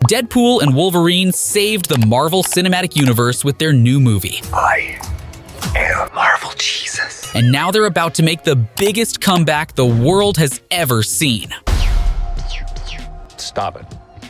Deadpool and Wolverine saved the Marvel Cinematic Universe with their new movie. I am Marvel Jesus. And now they're about to make the biggest comeback the world has ever seen. Stop it.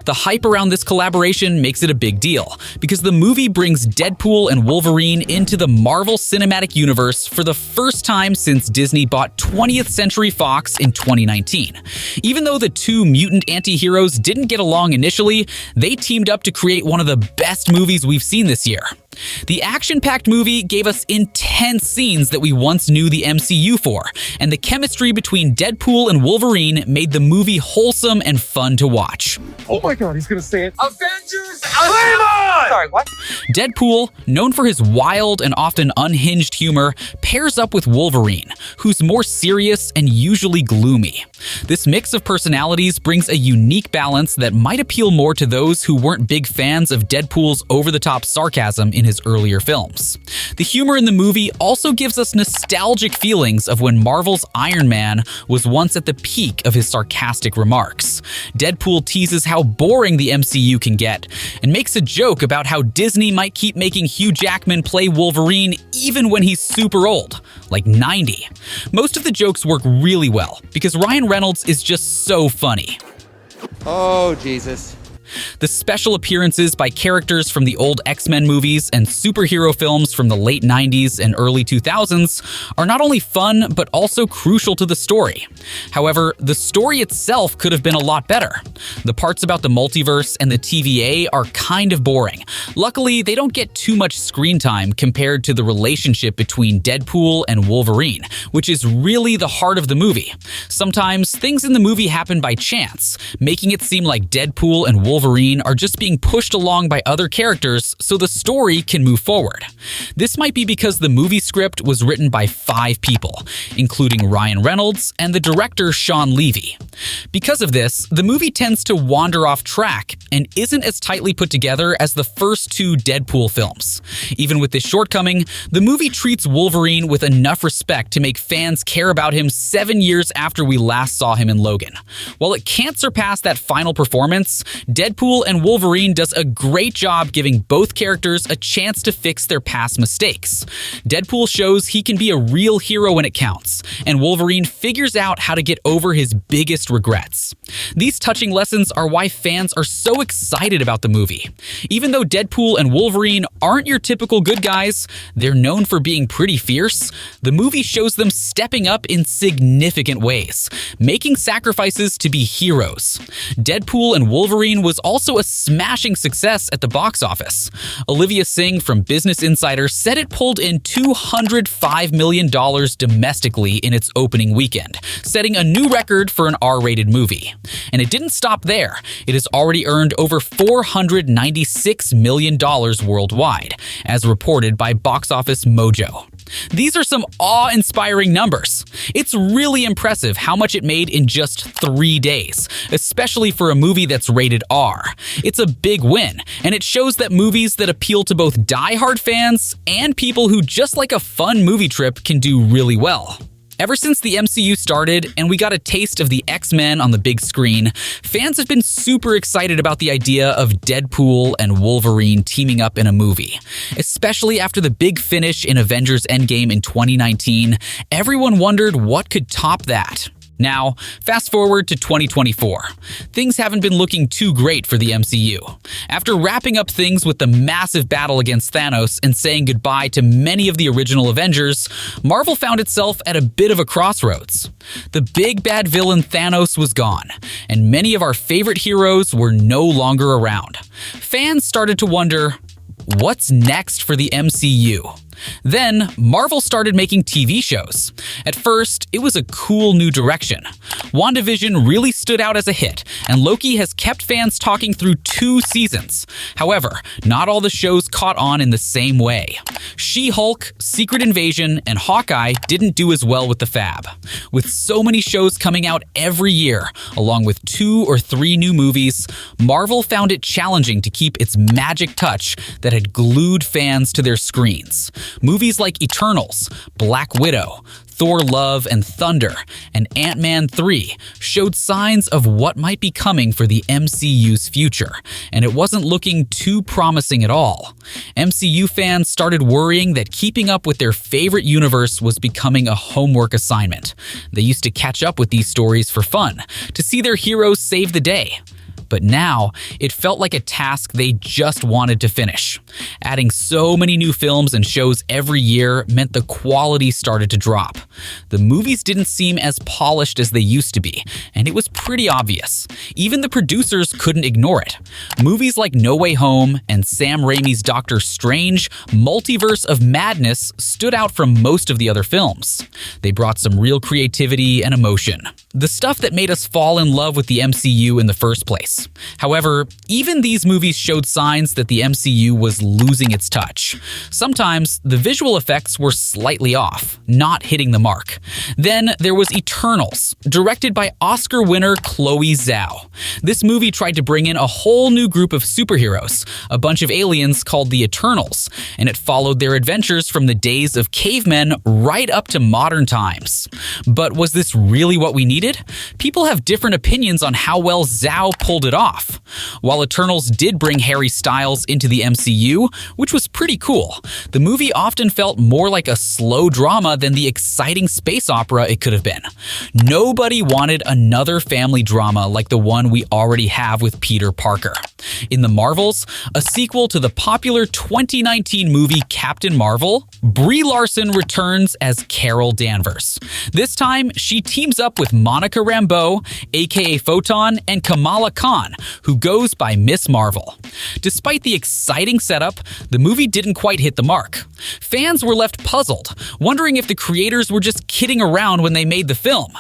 The hype around this collaboration makes it a big deal, because the movie brings Deadpool and Wolverine into the Marvel Cinematic Universe for the first time since Disney bought 20th Century Fox in 2019. Even though the two mutant anti-heroes didn't get along initially, they teamed up to create one of the best movies we've seen this year. The action-packed movie gave us intense scenes that we once knew the MCU for, and the chemistry between Deadpool and Wolverine made the movie wholesome and fun to watch. Oh my god, he's gonna say it. Avengers! Sorry, what? Deadpool, known for his wild and often unhinged humor, pairs up with Wolverine, who's more serious and usually gloomy. This mix of personalities brings a unique balance that might appeal more to those who weren't big fans of Deadpool's over-the-top sarcasm in his earlier films. The humor in the movie also gives us nostalgic feelings of when Marvel's Iron Man was once at the peak of his sarcastic remarks. Deadpool teases how boring the MCU can get, and makes a joke about how Disney might keep making Hugh Jackman play Wolverine even when he's super old, like 90. Most of the jokes work really well, because Ryan Reynolds is just so funny. Oh, Jesus. The special appearances by characters from the old X-Men movies and superhero films from the late 90s and early 2000s are not only fun, but also crucial to the story. However, the story itself could have been a lot better. The parts about the multiverse and the TVA are kind of boring. Luckily, they don't get too much screen time compared to the relationship between Deadpool and Wolverine, which is really the heart of the movie. Sometimes, things in the movie happen by chance, making it seem like Deadpool and Wolverine are just being pushed along by other characters so the story can move forward. This might be because the movie script was written by 5 people, including Ryan Reynolds and the director Sean Levy. Because of this, the movie tends to wander off track and isn't as tightly put together as the first 2 Deadpool films. Even with this shortcoming, the movie treats Wolverine with enough respect to make fans care about him 7 years after we last saw him in Logan. While it can't surpass that final performance, Deadpool and Wolverine does a great job giving both characters a chance to fix their past mistakes. Deadpool shows he can be a real hero when it counts, and Wolverine figures out how to get over his biggest regrets. These touching lessons are why fans are so excited about the movie. Even though Deadpool and Wolverine aren't your typical good guys, they're known for being pretty fierce, the movie shows them stepping up in significant ways, making sacrifices to be heroes. Deadpool and Wolverine was also a smashing success at the box office. Olivia Singh from Business Insider said it pulled in $205 million domestically in its opening weekend, setting a new record for an R-rated movie. And it didn't stop there. It has already earned over $496 million worldwide, as reported by Box Office Mojo. These are some awe-inspiring numbers. It's really impressive how much it made in just 3 days, especially for a movie that's rated R. It's a big win, and it shows that movies that appeal to both die-hard fans and people who just like a fun movie trip can do really well. Ever since the MCU started and we got a taste of the X-Men on the big screen, fans have been super excited about the idea of Deadpool and Wolverine teaming up in a movie. Especially after the big finish in Avengers Endgame in 2019, everyone wondered what could top that. Now, fast forward to 2024. Things haven't been looking too great for the MCU. After wrapping up things with the massive battle against Thanos and saying goodbye to many of the original Avengers, Marvel found itself at a bit of a crossroads. The big bad villain Thanos was gone, and many of our favorite heroes were no longer around. Fans started to wonder, what's next for the MCU? Then, Marvel started making TV shows. At first, it was a cool new direction. WandaVision really stood out as a hit, and Loki has kept fans talking through 2 seasons. However, not all the shows caught on in the same way. She-Hulk, Secret Invasion, and Hawkeye didn't do as well with the fab. With so many shows coming out every year, along with 2 or 3 new movies, Marvel found it challenging to keep its magic touch that had glued fans to their screens. Movies like Eternals, Black Widow, Thor: Love and Thunder, and Ant-Man 3 showed signs of what might be coming for the MCU's future, and it wasn't looking too promising at all. MCU fans started worrying that keeping up with their favorite universe was becoming a homework assignment. They used to catch up with these stories for fun, to see their heroes save the day. But now, it felt like a task they just wanted to finish. Adding so many new films and shows every year meant the quality started to drop. The movies didn't seem as polished as they used to be, and it was pretty obvious. Even the producers couldn't ignore it. Movies like No Way Home and Sam Raimi's Doctor Strange Multiverse of Madness stood out from most of the other films. They brought some real creativity and emotion. The stuff that made us fall in love with the MCU in the first place. However, even these movies showed signs that the MCU was losing its touch. Sometimes, the visual effects were slightly off, not hitting the mark. Then there was Eternals, directed by Oscar winner Chloe Zhao. This movie tried to bring in a whole new group of superheroes, a bunch of aliens called the Eternals, and it followed their adventures from the days of cavemen right up to modern times. But was this really what we needed? People have different opinions on how well Zhao pulled it off. While Eternals did bring Harry Styles into the MCU, which was pretty cool, the movie often felt more like a slow drama than the exciting space opera it could have been. Nobody wanted another family drama like the one we already have with Peter Parker. In the Marvels, a sequel to the popular 2019 movie Captain Marvel, Brie Larson returns as Carol Danvers. This time, she teams up with Monica Rambeau, aka Photon, and Kamala Khan, who goes by Miss Marvel. Despite the exciting setup, the movie didn't quite hit the mark. Fans were left puzzled, wondering if the creators were just kidding around when they made the film.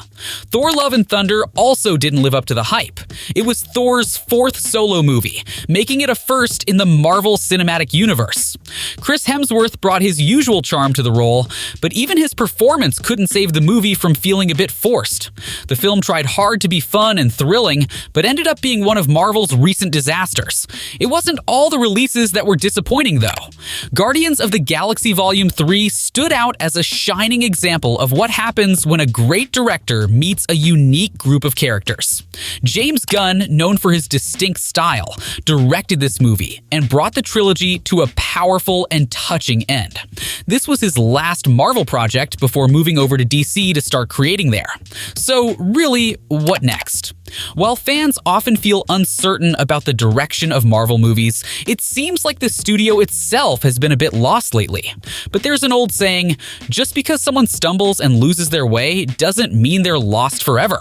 Thor: Love and Thunder also didn't live up to the hype. It was Thor's fourth solo movie, making it a first in the Marvel Cinematic Universe. Chris Hemsworth brought his usual charm to the role, but even his performance couldn't save the movie from feeling a bit forced. The film tried hard to be fun and thrilling, but ended up being one of Marvel's recent disasters. It wasn't all the releases that were disappointing, though. Guardians of the Galaxy Volume 3 stood out as a shining example of what happens when a great director meets a unique group of characters. James Gunn, known for his distinct style, directed this movie and brought the trilogy to a powerful and touching end. This was his last Marvel project before moving over to DC to start creating there. So really, what next? While fans often feel uncertain about the direction of Marvel movies, it seems like the studio itself has been a bit lost lately. But there's an old saying, just because someone stumbles and loses their way doesn't mean they're lost forever.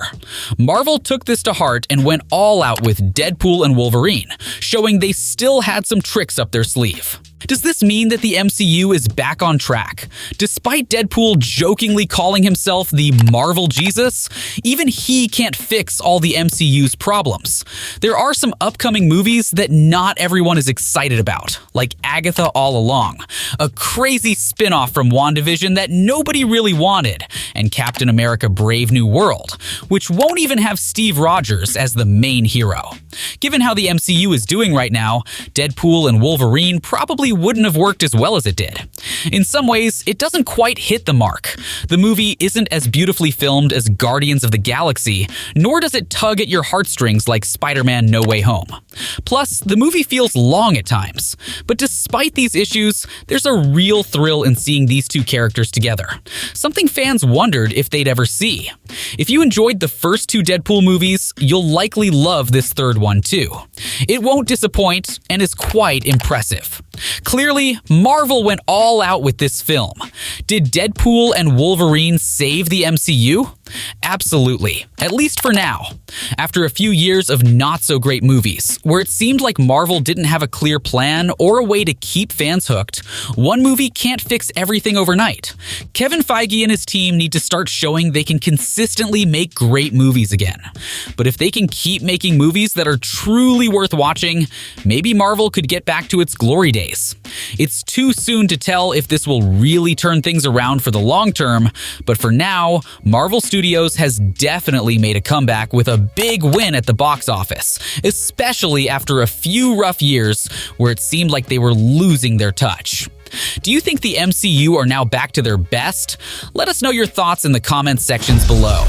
Marvel took this to heart and went all out with Deadpool and Wolverine, showing they still had some tricks up their sleeve. Does this mean that the MCU is back on track? Despite Deadpool jokingly calling himself the Marvel Jesus, even he can't fix all the MCU's problems. There are some upcoming movies that not everyone is excited about, like Agatha All Along, a crazy spin-off from WandaVision that nobody really wanted, and Captain America Brave New World, which won't even have Steve Rogers as the main hero. Given how the MCU is doing right now, Deadpool and Wolverine probably wouldn't have worked as well as it did. In some ways, it doesn't quite hit the mark. The movie isn't as beautifully filmed as Guardians of the Galaxy, nor does it tug at your heartstrings like Spider-Man: No Way Home. Plus, the movie feels long at times. But despite these issues, there's a real thrill in seeing these two characters together, something fans wondered if they'd ever see. If you enjoyed the first two Deadpool movies, you'll likely love this third one too. It won't disappoint and is quite impressive. Clearly, Marvel went all out with this film. Did Deadpool and Wolverine save the MCU? Absolutely, at least for now. After a few years of not-so-great movies, where it seemed like Marvel didn't have a clear plan or a way to keep fans hooked, one movie can't fix everything overnight. Kevin Feige and his team need to start showing they can consistently make great movies again. But if they can keep making movies that are truly worth watching, maybe Marvel could get back to its glory days. It's too soon to tell if this will really turn things around for the long term, but for now, Marvel Studios has definitely made a comeback with a big win at the box office, especially after a few rough years where it seemed like they were losing their touch. Do you think the MCU are now back to their best? Let us know your thoughts in the comments sections below.